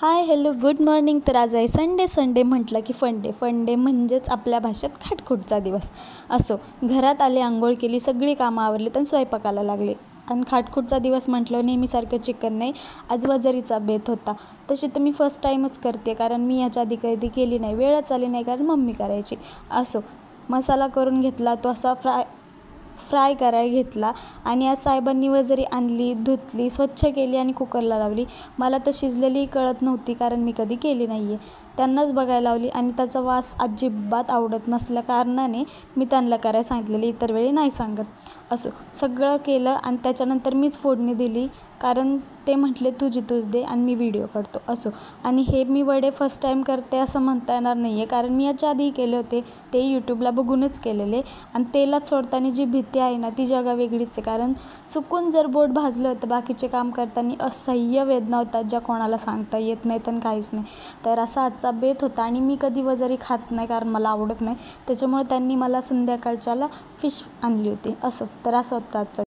Hi hello good morning. तर आज आहे संडे म्हटलं की फंडे म्हणजेच आपल्या भाषेत खाटखुटचा दिवस. असो, घरात आले, आंघोळ केली, सगळी कामं आवरली आणि स्वयंपाकाला लागले. आणि खाटखुटचा दिवस म्हटलं नेहमीसारखं चिकन नाही, आज वजरीचा बेत होता. तशी तर मी फर्स्ट टाईमच करते, कारण मी याच्या आधी कधी केली नाही, वेळच आली नाही, कारण मम्मी करायची. असो, मसाला करून घेतला, तो असा फ्राय करायला घेतला आणि आज साहेबांनी वजरी आणली, धुतली, स्वच्छ केली आणि कुकरला लावली. मला तर शिजलेली कळत नव्हती, कारण मी कधी केली नाही आहे. त्यांनाच बघायला लावली आणि त्याचा वास अजिबात आवडत नसल्या कारणाने मी त्यांना करायला सांगितलेली, इतर वेळी नाही सांगत. असो, सगळं केलं आणि त्याच्यानंतर मीच फोडणी दिली, कारण ते म्हटले तूच दे आणि मी व्हिडिओ काढतो. असो, आणि हे मी वडे फर्स्ट टाईम करते असं म्हणता येणार नाही आहे, कारण मी याच्या आधी केले होते, ते यूट्यूबला बघूनच केलेले. आणि तेलात सोडताना जी भीती आहे ना, ती जगा वेगळीच आहे, कारण चुकून जर बोट भाजलं तर बाकीचे काम करताना असह्य वेदना होतात, ज्या कोणाला सांगता येत नाहीत आणि काहीच नाही. तर असा आजचा बेत होता आणि मी कधी वजरी खात नाही, कारण मला आवडत नाही. त्याच्यामुळे त्यांनी मला संध्याकाळच्याला फिश आणली होती. असो, तर असं होतं आजचा